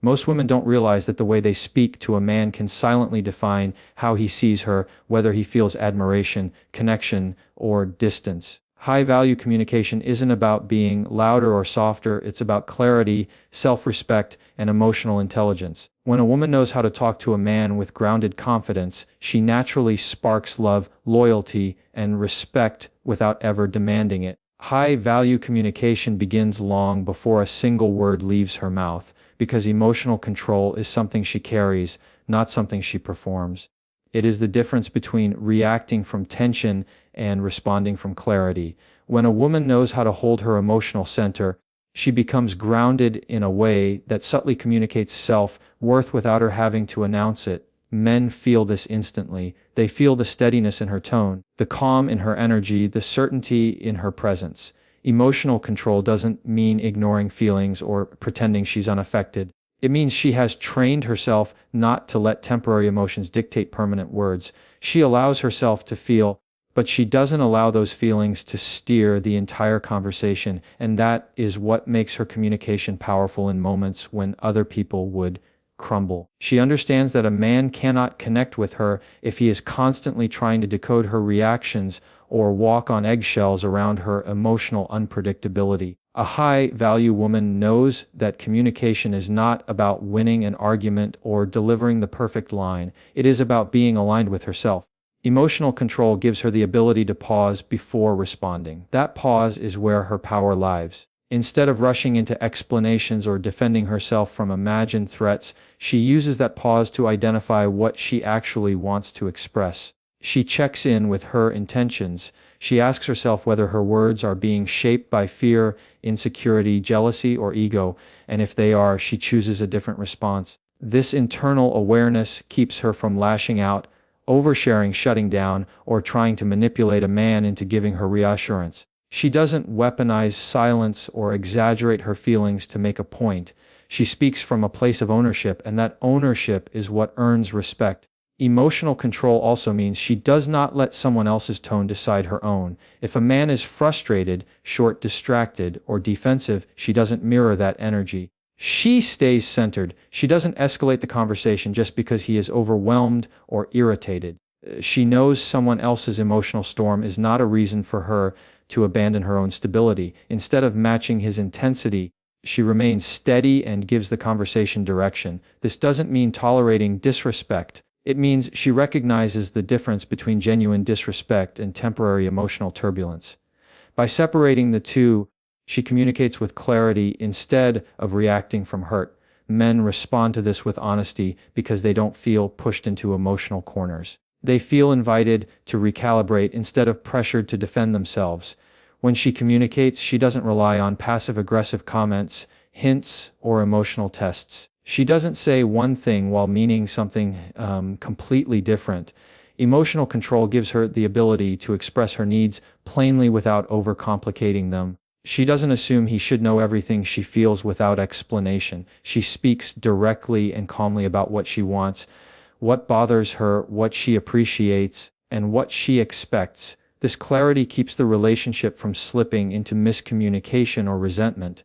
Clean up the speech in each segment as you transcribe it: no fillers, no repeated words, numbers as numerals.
Most women don't realize that the way they speak to a man can silently define how he sees her, whether he feels admiration, connection, or distance. High-value communication isn't about being louder or softer, it's about clarity, self-respect, and emotional intelligence. When a woman knows how to talk to a man with grounded confidence, she naturally sparks love, loyalty, and respect without ever demanding it. High-value communication begins long before a single word leaves her mouth, because emotional control is something she carries, not something she performs. It is the difference between reacting from tension and responding from clarity. When a woman knows how to hold her emotional center, she becomes grounded in a way that subtly communicates self-worth without her having to announce it. Men feel this instantly. They feel the steadiness in her tone, the calm in her energy, the certainty in her presence. Emotional control doesn't mean ignoring feelings or pretending she's unaffected. It means she has trained herself not to let temporary emotions dictate permanent words. She allows herself to feel, but she doesn't allow those feelings to steer the entire conversation, and that is what makes her communication powerful in moments when other people would crumble. She understands that a man cannot connect with her if he is constantly trying to decode her reactions or walk on eggshells around her emotional unpredictability. A high-value woman knows that communication is not about winning an argument or delivering the perfect line. It is about being aligned with herself. Emotional control gives her the ability to pause before responding. That pause is where her power lies. Instead of rushing into explanations or defending herself from imagined threats, she uses that pause to identify what she actually wants to express. She checks in with her intentions. She asks herself whether her words are being shaped by fear, insecurity, jealousy, or ego, and if they are, she chooses a different response. This internal awareness keeps her from lashing out, oversharing, shutting down, or trying to manipulate a man into giving her reassurance. She doesn't weaponize silence or exaggerate her feelings to make a point. She speaks from a place of ownership, and that ownership is what earns respect. Emotional control also means she does not let someone else's tone decide her own. If a man is frustrated, short, distracted, or defensive, she doesn't mirror that energy. She stays centered. She doesn't escalate the conversation just because he is overwhelmed or irritated. She knows someone else's emotional storm is not a reason for her to abandon her own stability. Instead of matching his intensity, she remains steady and gives the conversation direction. This doesn't mean tolerating disrespect. It means she recognizes the difference between genuine disrespect and temporary emotional turbulence. By separating the two, she communicates with clarity instead of reacting from hurt. Men respond to this with honesty because they don't feel pushed into emotional corners. They feel invited to recalibrate instead of pressured to defend themselves. When she communicates, she doesn't rely on passive-aggressive comments, hints, or emotional tests. She doesn't say one thing while meaning something completely different. Emotional control gives her the ability to express her needs plainly without overcomplicating them. She doesn't assume he should know everything she feels without explanation. She speaks directly and calmly about what she wants, what bothers her, what she appreciates, and what she expects. This clarity keeps the relationship from slipping into miscommunication or resentment.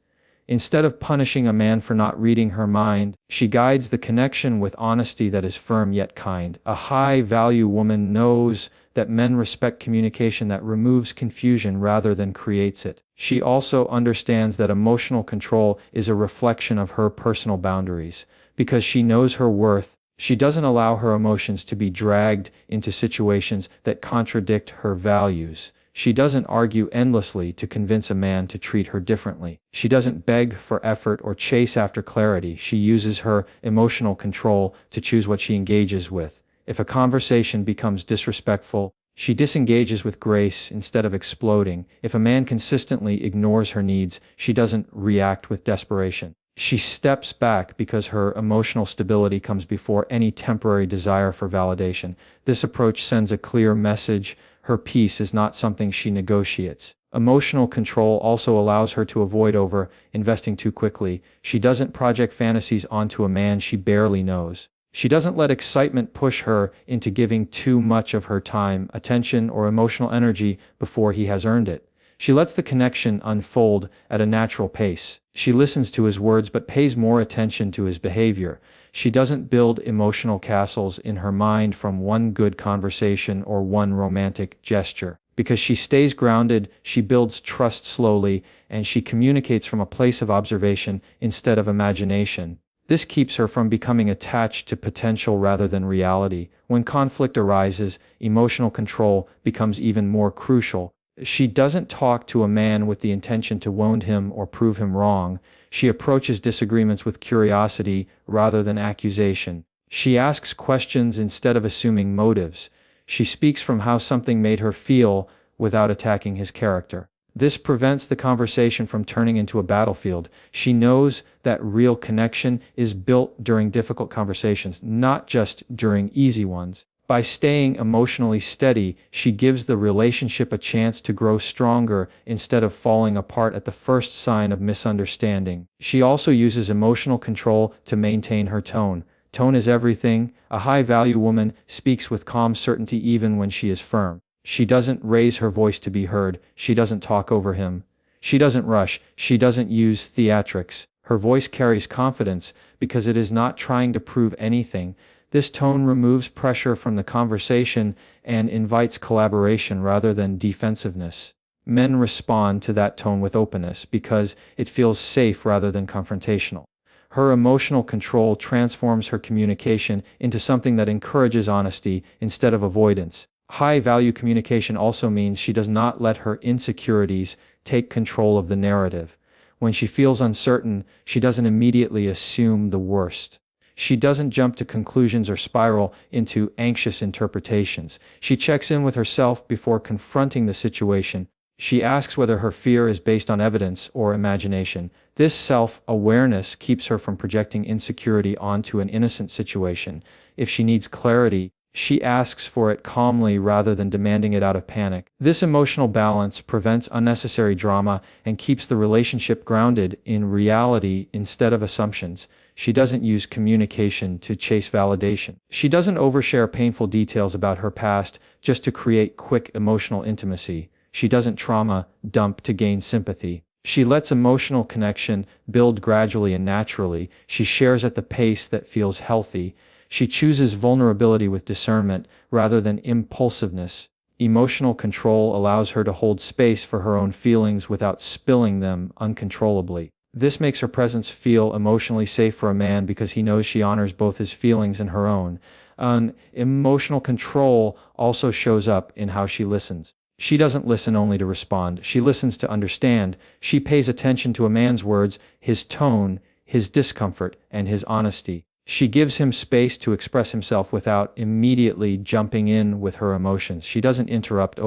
Instead of punishing a man for not reading her mind, she guides the connection with honesty that is firm yet kind. A high-value woman knows that men respect communication that removes confusion rather than creates it. She also understands that emotional control is a reflection of her personal boundaries. Because she knows her worth, she doesn't allow her emotions to be dragged into situations that contradict her values. She doesn't argue endlessly to convince a man to treat her differently. She doesn't beg for effort or chase after clarity. She uses her emotional control to choose what she engages with. If a conversation becomes disrespectful, she disengages with grace instead of exploding. If a man consistently ignores her needs, she doesn't react with desperation. She steps back because her emotional stability comes before any temporary desire for validation. This approach sends a clear message. Her peace is not something she negotiates. Emotional control also allows her to avoid over-investing too quickly. She doesn't project fantasies onto a man she barely knows. She doesn't let excitement push her into giving too much of her time, attention, or emotional energy before he has earned it. She lets the connection unfold at a natural pace. She listens to his words but pays more attention to his behavior. She doesn't build emotional castles in her mind from one good conversation or one romantic gesture. Because she stays grounded, she builds trust slowly, and she communicates from a place of observation instead of imagination. This keeps her from becoming attached to potential rather than reality. When conflict arises, emotional control becomes even more crucial. She doesn't talk to a man with the intention to wound him or prove him wrong. She approaches disagreements with curiosity rather than accusation. She asks questions instead of assuming motives. She speaks from how something made her feel without attacking his character. This prevents the conversation from turning into a battlefield. She knows that real connection is built during difficult conversations, not just during easy ones. By staying emotionally steady, she gives the relationship a chance to grow stronger instead of falling apart at the first sign of misunderstanding. She also uses emotional control to maintain her tone. Tone is everything. A high-value woman speaks with calm certainty even when she is firm. She doesn't raise her voice to be heard. She doesn't talk over him. She doesn't rush. She doesn't use theatrics. Her voice carries confidence because it is not trying to prove anything. This tone removes pressure from the conversation and invites collaboration rather than defensiveness. Men respond to that tone with openness because it feels safe rather than confrontational. Her emotional control transforms her communication into something that encourages honesty instead of avoidance. High-value communication also means she does not let her insecurities take control of the narrative. When she feels uncertain, she doesn't immediately assume the worst. She doesn't jump to conclusions or spiral into anxious interpretations. She checks in with herself before confronting the situation. She asks whether her fear is based on evidence or imagination. This self-awareness keeps her from projecting insecurity onto an innocent situation. If she needs clarity, she asks for it calmly rather than demanding it out of panic. This emotional balance prevents unnecessary drama and keeps the relationship grounded in reality instead of assumptions. She doesn't use communication to chase validation. She doesn't overshare painful details about her past just to create quick emotional intimacy. She doesn't trauma dump to gain sympathy. She lets emotional connection build gradually and naturally. She shares at the pace that feels healthy. She chooses vulnerability with discernment rather than impulsiveness. Emotional control allows her to hold space for her own feelings without spilling them uncontrollably. This makes her presence feel emotionally safe for a man because he knows she honors both his feelings and her own. Emotional control also shows up in how she listens. She doesn't listen only to respond. She listens to understand. She pays attention to a man's words, his tone, his discomfort, and his honesty. She gives him space to express himself without immediately jumping in with her emotions. She doesn't interrupt,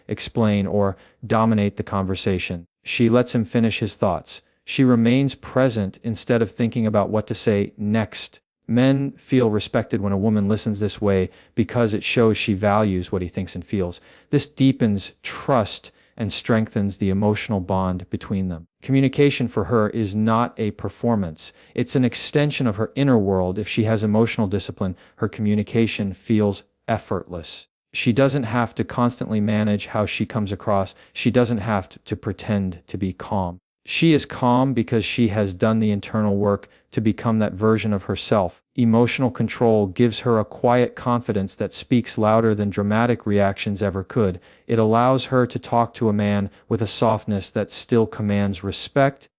explain, or dominate the conversation. She lets him finish his thoughts. She remains present instead of thinking about what to say next. Men feel respected when a woman listens this way because it shows she values what he thinks and feels. This deepens trust and strengthens the emotional bond between them. Communication for her is not a performance. It's an extension of her inner world. If she has emotional discipline, her communication feels effortless. She doesn't have to constantly manage how she comes across. She doesn't have to pretend to be calm. She is calm because she has done the internal work to become that version of herself. Emotional control gives her a quiet confidence that speaks louder than dramatic reactions ever could. It allows her to talk to a man with a softness that still commands respect,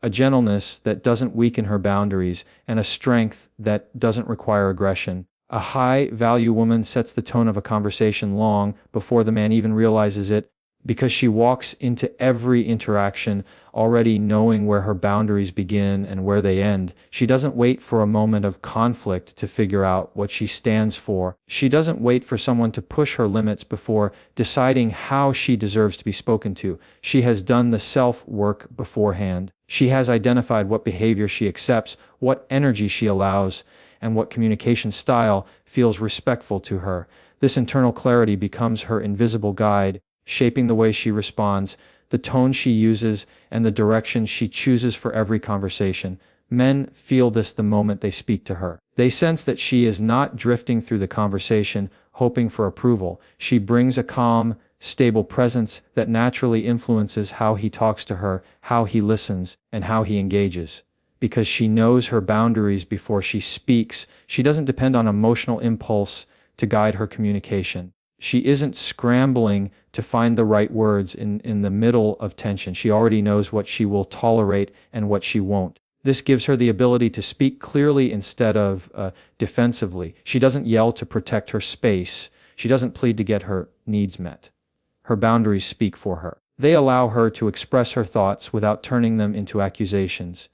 a gentleness that doesn't weaken her boundaries, and a strength that doesn't require aggression. A high-value woman sets the tone of a conversation long before the man even realizes it, because she walks into every interaction already knowing where her boundaries begin and where they end. She doesn't wait for a moment of conflict to figure out what she stands for. She doesn't wait for someone to push her limits before deciding how she deserves to be spoken to. She has done the self-work beforehand. She has identified what behavior she accepts, what energy she allows, and what communication style feels respectful to her. This internal clarity becomes her invisible guide, shaping the way she responds, the tone she uses, and the direction she chooses for every conversation. Men feel this the moment they speak to her. They sense that she is not drifting through the conversation, hoping for approval. She brings a calm, stable presence that naturally influences how he talks to her, how he listens, and how he engages. Because she knows her boundaries before she speaks, she doesn't depend on emotional impulse to guide her communication. She isn't scrambling to find the right words in the middle of tension. She already knows what she will tolerate and what she won't. This gives her the ability to speak clearly instead of defensively. She doesn't yell to protect her space. She doesn't plead to get her needs met. Her boundaries speak for her. They allow her to express her thoughts without turning them into accusations.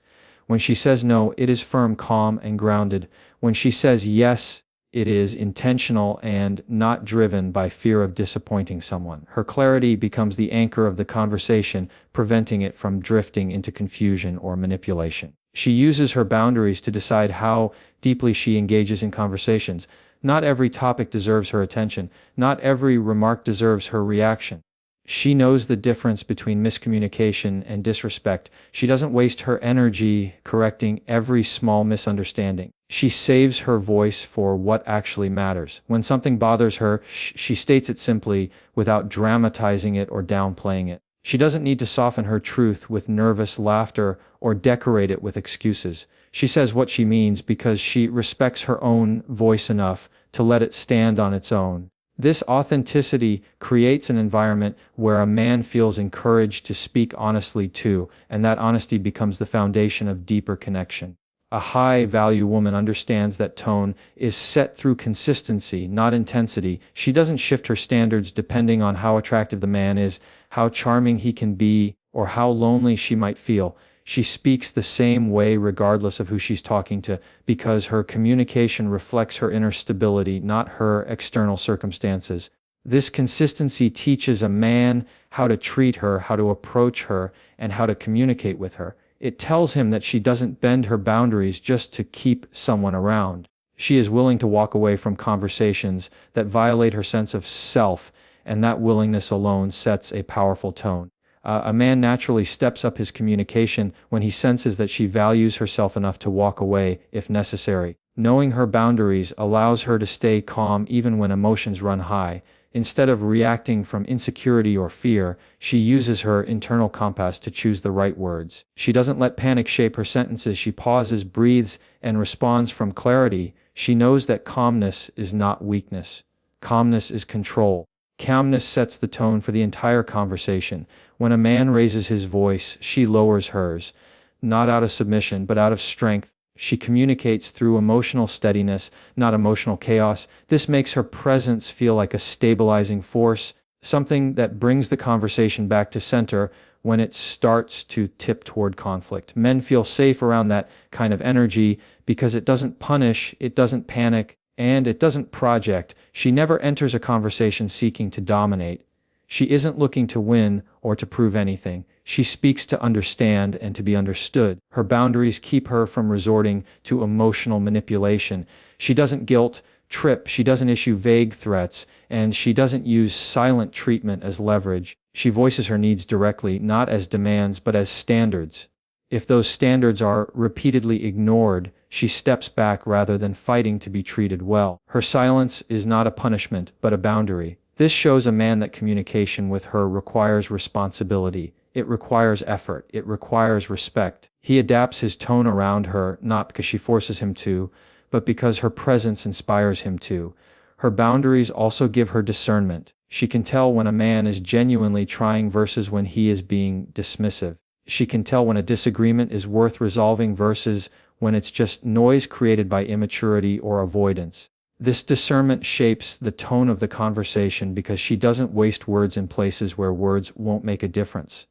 When she says no, it is firm, calm, and grounded. When she says yes, it is intentional and not driven by fear of disappointing someone. Her clarity becomes the anchor of the conversation, preventing it from drifting into confusion or manipulation. She uses her boundaries to decide how deeply she engages in conversations. Not every topic deserves her attention. Not every remark deserves her reaction. She knows the difference between miscommunication and disrespect. She doesn't waste her energy correcting every small misunderstanding. She saves her voice for what actually matters. When something bothers her, she states it simply without dramatizing it or downplaying it. She doesn't need to soften her truth with nervous laughter or decorate it with excuses. She says what she means because she respects her own voice enough to let it stand on its own. This authenticity creates an environment where a man feels encouraged to speak honestly too, and that honesty becomes the foundation of deeper connection. A high-value woman understands that tone is set through consistency, not intensity. She doesn't shift her standards depending on how attractive the man is, how charming he can be, or how lonely she might feel. She speaks the same way regardless of who she's talking to, because her communication reflects her inner stability, not her external circumstances. This consistency teaches a man how to treat her, how to approach her, and how to communicate with her. It tells him that she doesn't bend her boundaries just to keep someone around. She is willing to walk away from conversations that violate her sense of self, and that willingness alone sets a powerful tone. A man naturally steps up his communication when he senses that she values herself enough to walk away if necessary. Knowing her boundaries allows her to stay calm even when emotions run high. Instead of reacting from insecurity or fear, she uses her internal compass to choose the right words. She doesn't let panic shape her sentences. She pauses, breathes, and responds from clarity. She knows that calmness is not weakness. Calmness is control. Calmness sets the tone for the entire conversation. When a man raises his voice, she lowers hers, not out of submission, but out of strength. She communicates through emotional steadiness, not emotional chaos. This makes her presence feel like a stabilizing force, something that brings the conversation back to center when it starts to tip toward conflict. Men feel safe around that kind of energy because it doesn't punish, it doesn't panic, and it doesn't project. She never enters a conversation seeking to dominate. She isn't looking to win or to prove anything. She speaks to understand and to be understood. Her boundaries keep her from resorting to emotional manipulation. She doesn't guilt trip, she doesn't issue vague threats, and she doesn't use silent treatment as leverage. She voices her needs directly, not as demands but as standards. If those standards are repeatedly ignored, she steps back rather than fighting to be treated well. Her silence is not a punishment, but a boundary. This shows a man that communication with her requires responsibility. It requires effort. It requires respect. He adapts his tone around her, not because she forces him to, but because her presence inspires him to. Her boundaries also give her discernment. She can tell when a man is genuinely trying versus when he is being dismissive. She can tell when a disagreement is worth resolving versus when it's just noise created by immaturity or avoidance. This discernment shapes the tone of the conversation because she doesn't waste words in places where words won't make a difference.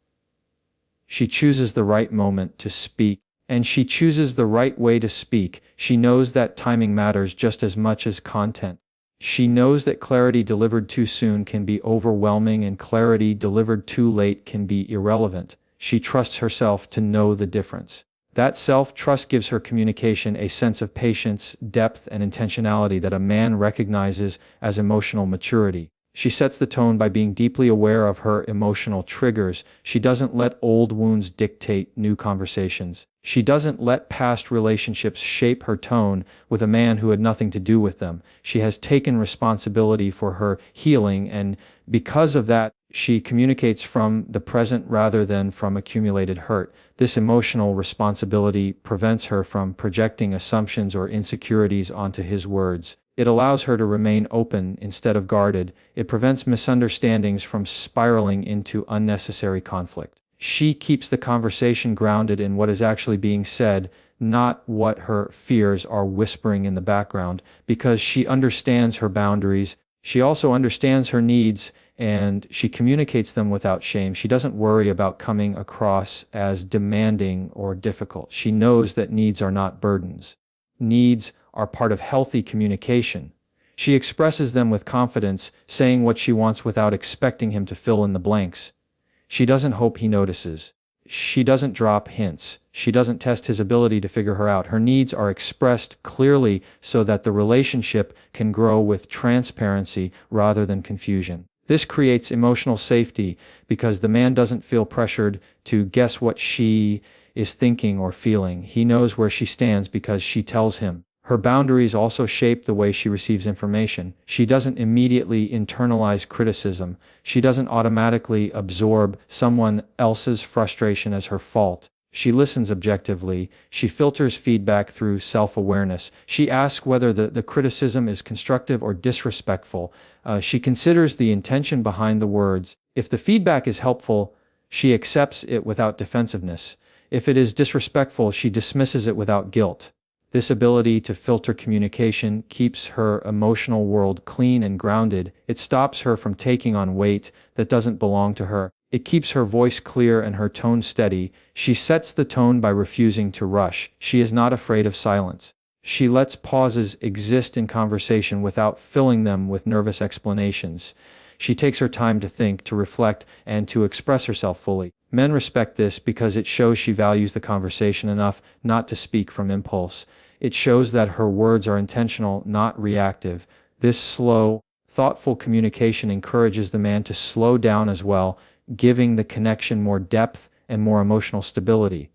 She chooses the right moment to speak, and she chooses the right way to speak. She knows that timing matters just as much as content. She knows that clarity delivered too soon can be overwhelming and clarity delivered too late can be irrelevant. She trusts herself to know the difference. That self-trust gives her communication a sense of patience, depth, and intentionality that a man recognizes as emotional maturity. She sets the tone by being deeply aware of her emotional triggers. She doesn't let old wounds dictate new conversations. She doesn't let past relationships shape her tone with a man who had nothing to do with them. She has taken responsibility for her healing, and because of that, she communicates from the present rather than from accumulated hurt. This emotional responsibility prevents her from projecting assumptions or insecurities onto his words. It allows her to remain open instead of guarded. It prevents misunderstandings from spiraling into unnecessary conflict. She keeps the conversation grounded in what is actually being said, not what her fears are whispering in the background, because she understands her boundaries. She also understands her needs, and she communicates them without shame. She doesn't worry about coming across as demanding or difficult. She knows that needs are not burdens. Needs are part of healthy communication. She expresses them with confidence, saying what she wants without expecting him to fill in the blanks. She doesn't hope he notices. She doesn't drop hints. She doesn't test his ability to figure her out. Her needs are expressed clearly so that the relationship can grow with transparency rather than confusion. This creates emotional safety because the man doesn't feel pressured to guess what she is thinking or feeling. He knows where she stands because she tells him. Her boundaries also shape the way she receives information. She doesn't immediately internalize criticism. She doesn't automatically absorb someone else's frustration as her fault. She listens objectively. She filters feedback through self-awareness. She asks whether the criticism is constructive or disrespectful. She considers the intention behind the words. If the feedback is helpful, she accepts it without defensiveness. If it is disrespectful, she dismisses it without guilt. This ability to filter communication keeps her emotional world clean and grounded. It stops her from taking on weight that doesn't belong to her. It keeps her voice clear and her tone steady. She sets the tone by refusing to rush. She is not afraid of silence. She lets pauses exist in conversation without filling them with nervous explanations. She takes her time to think, to reflect, and to express herself fully. Men respect this because it shows she values the conversation enough not to speak from impulse. It shows that her words are intentional, not reactive. This slow, thoughtful communication encourages the man to slow down as well, giving the connection more depth and more emotional stability.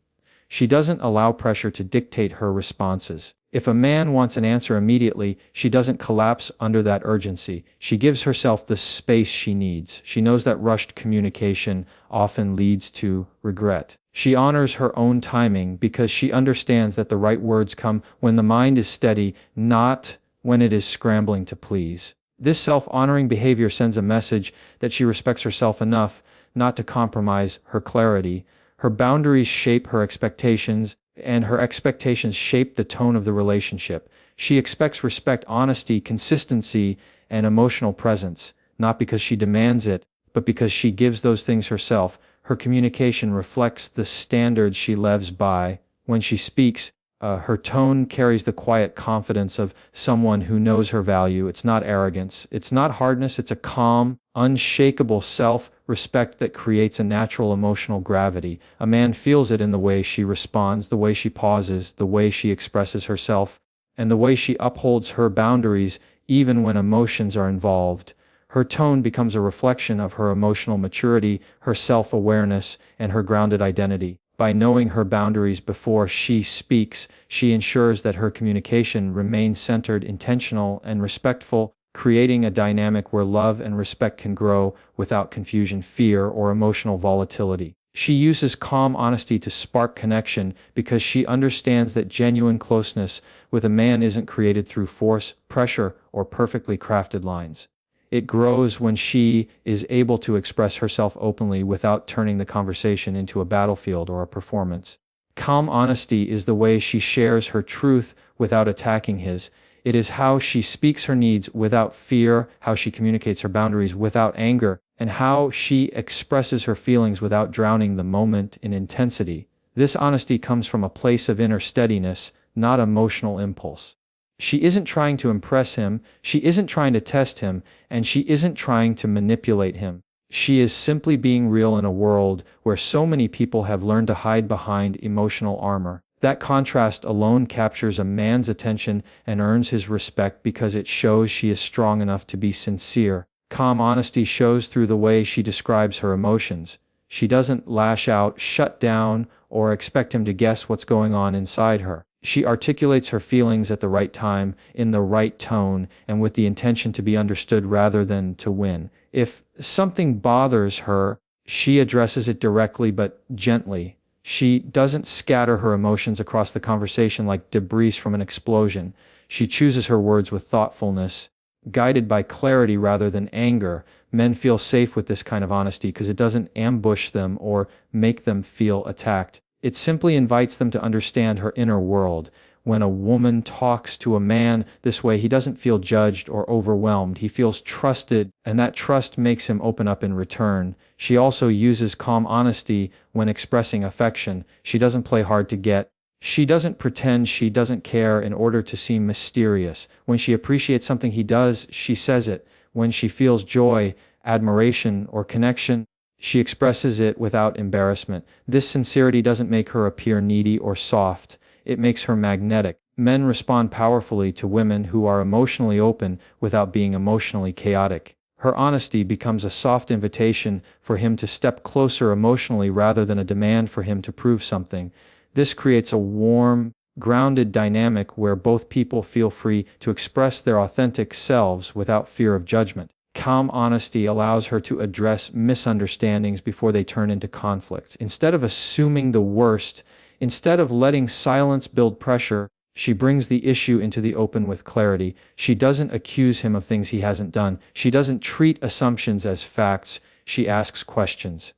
She doesn't allow pressure to dictate her responses. If a man wants an answer immediately, she doesn't collapse under that urgency. She gives herself the space she needs. She knows that rushed communication often leads to regret. She honors her own timing because she understands that the right words come when the mind is steady, not when it is scrambling to please. This self-honoring behavior sends a message that she respects herself enough not to compromise her clarity. Her boundaries shape her expectations, and her expectations shape the tone of the relationship. She expects respect, honesty, consistency, and emotional presence, not because she demands it, but because she gives those things herself. Her communication reflects the standards she lives by. When she speaks, her tone carries the quiet confidence of someone who knows her value. It's not arrogance. It's not hardness. It's a calm, unshakable self-respect that creates a natural emotional gravity. A man feels it in the way she responds, the way she pauses, the way she expresses herself, and the way she upholds her boundaries even when emotions are involved. Her tone becomes a reflection of her emotional maturity, her self-awareness, and her grounded identity. By knowing her boundaries before she speaks, she ensures that her communication remains centered, intentional, and respectful, creating a dynamic where love and respect can grow without confusion, fear, or emotional volatility. She uses calm honesty to spark connection because she understands that genuine closeness with a man isn't created through force, pressure, or perfectly crafted lines. It grows when she is able to express herself openly without turning the conversation into a battlefield or a performance. Calm honesty is the way she shares her truth without attacking his. It is how she speaks her needs without fear, how she communicates her boundaries without anger, and how she expresses her feelings without drowning the moment in intensity. This honesty comes from a place of inner steadiness, not emotional impulse. She isn't trying to impress him, she isn't trying to test him, and she isn't trying to manipulate him. She is simply being real in a world where so many people have learned to hide behind emotional armor. That contrast alone captures a man's attention and earns his respect because it shows she is strong enough to be sincere. Calm honesty shows through the way she describes her emotions. She doesn't lash out, shut down, or expect him to guess what's going on inside her. She articulates her feelings at the right time, in the right tone, and with the intention to be understood rather than to win. If something bothers her, she addresses it directly but gently. She doesn't scatter her emotions across the conversation like debris from an explosion. She chooses her words with thoughtfulness, guided by clarity rather than anger. Men feel safe with this kind of honesty because it doesn't ambush them or make them feel attacked. It simply invites them to understand her inner world. When a woman talks to a man this way, he doesn't feel judged or overwhelmed. He feels trusted, and that trust makes him open up in return. She also uses calm honesty when expressing affection. She doesn't play hard to get. She doesn't pretend she doesn't care in order to seem mysterious. When she appreciates something he does, she says it. When she feels joy, admiration, or connection, she expresses it without embarrassment. This sincerity doesn't make her appear needy or soft. It makes her magnetic. Men respond powerfully to women who are emotionally open without being emotionally chaotic. Her honesty becomes a soft invitation for him to step closer emotionally rather than a demand for him to prove something. This creates a warm, grounded dynamic where both people feel free to express their authentic selves without fear of judgment. Calm honesty allows her to address misunderstandings before they turn into conflicts. Instead of assuming the worst, instead of letting silence build pressure, she brings the issue into the open with clarity. She doesn't accuse him of things he hasn't done. She doesn't treat assumptions as facts. She asks questions.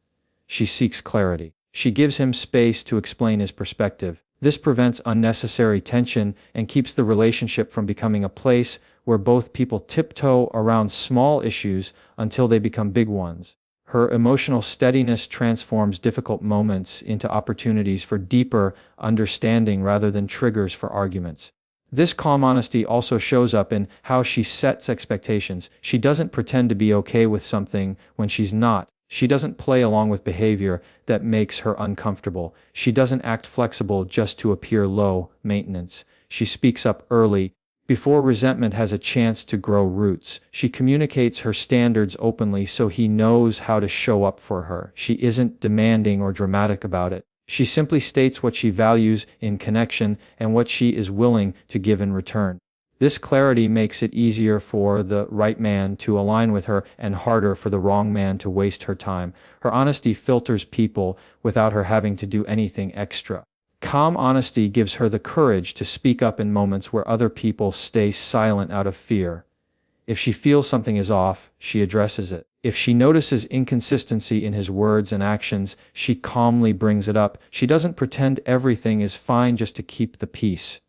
She seeks clarity. She gives him space to explain his perspective. This prevents unnecessary tension and keeps the relationship from becoming a place where both people tiptoe around small issues until they become big ones. Her emotional steadiness transforms difficult moments into opportunities for deeper understanding rather than triggers for arguments. This calm honesty also shows up in how she sets expectations. She doesn't pretend to be okay with something when she's not. She doesn't play along with behavior that makes her uncomfortable. She doesn't act flexible just to appear low maintenance. She speaks up early, before resentment has a chance to grow roots. She communicates her standards openly so he knows how to show up for her. She isn't demanding or dramatic about it. She simply states what she values in connection and what she is willing to give in return. This clarity makes it easier for the right man to align with her and harder for the wrong man to waste her time. Her honesty filters people without her having to do anything extra. Calm honesty gives her the courage to speak up in moments where other people stay silent out of fear. If she feels something is off, she addresses it. If she notices inconsistency in his words and actions, she calmly brings it up. She doesn't pretend everything is fine just to keep the peace.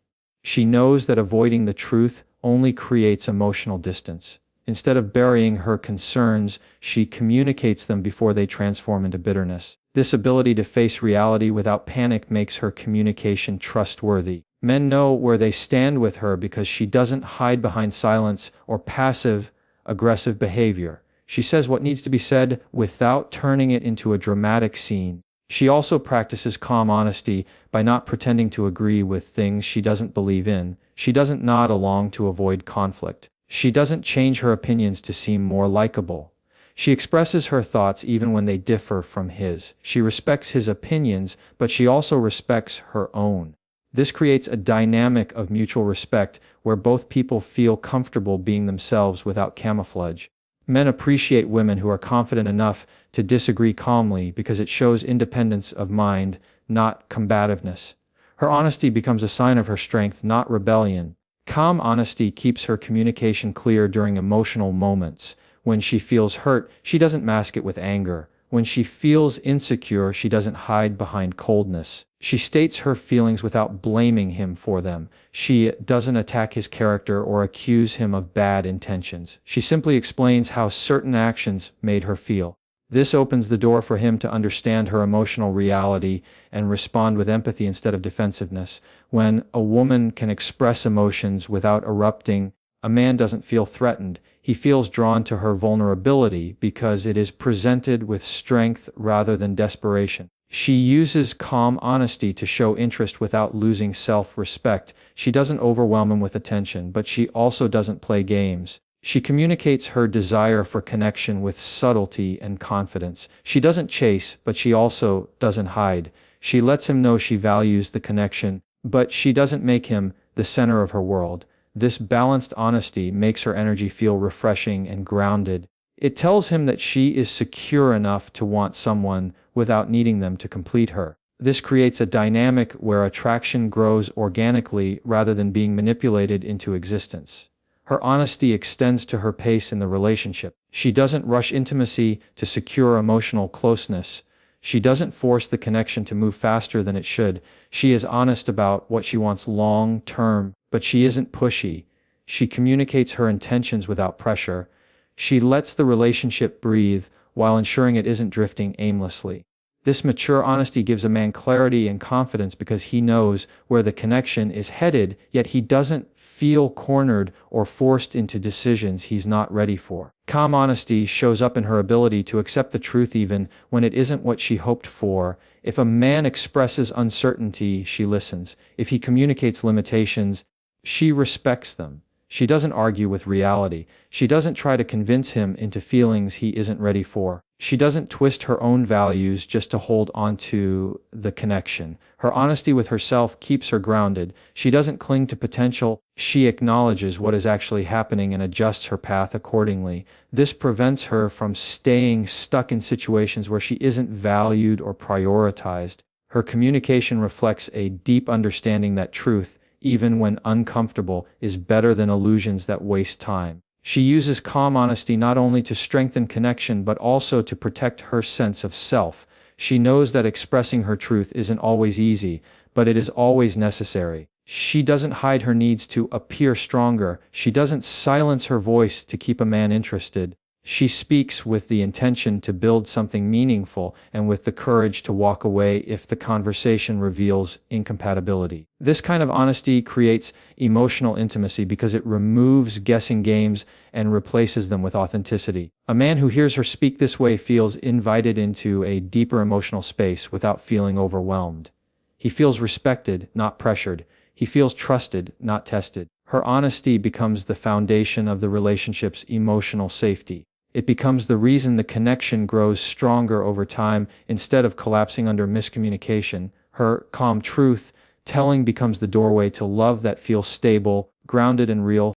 She knows that avoiding the truth only creates emotional distance. Instead of burying her concerns, she communicates them before they transform into bitterness. This ability to face reality without panic makes her communication trustworthy. Men know where they stand with her because she doesn't hide behind silence or passive, aggressive behavior. She says what needs to be said without turning it into a dramatic scene. She also practices calm honesty by not pretending to agree with things she doesn't believe in. She doesn't nod along to avoid conflict. She doesn't change her opinions to seem more likable. She expresses her thoughts even when they differ from his. She respects his opinions, but she also respects her own. This creates a dynamic of mutual respect where both people feel comfortable being themselves without camouflage. Men appreciate women who are confident enough to disagree calmly because it shows independence of mind, not combativeness. Her honesty becomes a sign of her strength, not rebellion. Calm honesty keeps her communication clear during emotional moments. When she feels hurt, she doesn't mask it with anger. When she feels insecure, she doesn't hide behind coldness. She states her feelings without blaming him for them. She doesn't attack his character or accuse him of bad intentions. She simply explains how certain actions made her feel. This opens the door for him to understand her emotional reality and respond with empathy instead of defensiveness. When a woman can express emotions without erupting, a man doesn't feel threatened. He feels drawn to her vulnerability because it is presented with strength rather than desperation. She uses calm honesty to show interest without losing self-respect. She doesn't overwhelm him with attention, but she also doesn't play games. She communicates her desire for connection with subtlety and confidence. She doesn't chase, but she also doesn't hide. She lets him know she values the connection, but she doesn't make him the center of her world. This balanced honesty makes her energy feel refreshing and grounded. It tells him that she is secure enough to want someone without needing them to complete her. This creates a dynamic where attraction grows organically rather than being manipulated into existence. Her honesty extends to her pace in the relationship. She doesn't rush intimacy to secure emotional closeness. She doesn't force the connection to move faster than it should. She is honest about what she wants long term, but she isn't pushy. She communicates her intentions without pressure. She lets the relationship breathe while ensuring it isn't drifting aimlessly. This mature honesty gives a man clarity and confidence because he knows where the connection is headed, yet he doesn't feel cornered or forced into decisions he's not ready for. Calm honesty shows up in her ability to accept the truth even when it isn't what she hoped for. If a man expresses uncertainty, she listens. If he communicates limitations, she respects them. She doesn't argue with reality. She doesn't try to convince him into feelings he isn't ready for. She doesn't twist her own values just to hold on to the connection. Her honesty with herself keeps her grounded. She doesn't cling to potential. She acknowledges what is actually happening and adjusts her path accordingly. This prevents her from staying stuck in situations where she isn't valued or prioritized. Her communication reflects a deep understanding that truth, even when uncomfortable, is better than illusions that waste time. She uses calm honesty not only to strengthen connection but also to protect her sense of self. She knows that expressing her truth isn't always easy, but it is always necessary. She doesn't hide her needs to appear stronger. She doesn't silence her voice to keep a man interested. She speaks with the intention to build something meaningful and with the courage to walk away if the conversation reveals incompatibility. This kind of honesty creates emotional intimacy because it removes guessing games and replaces them with authenticity. A man who hears her speak this way feels invited into a deeper emotional space without feeling overwhelmed. He feels respected, not pressured. He feels trusted, not tested. Her honesty becomes the foundation of the relationship's emotional safety. It becomes the reason the connection grows stronger over time instead of collapsing under miscommunication. Her calm truth telling becomes the doorway to love that feels stable, grounded, and real.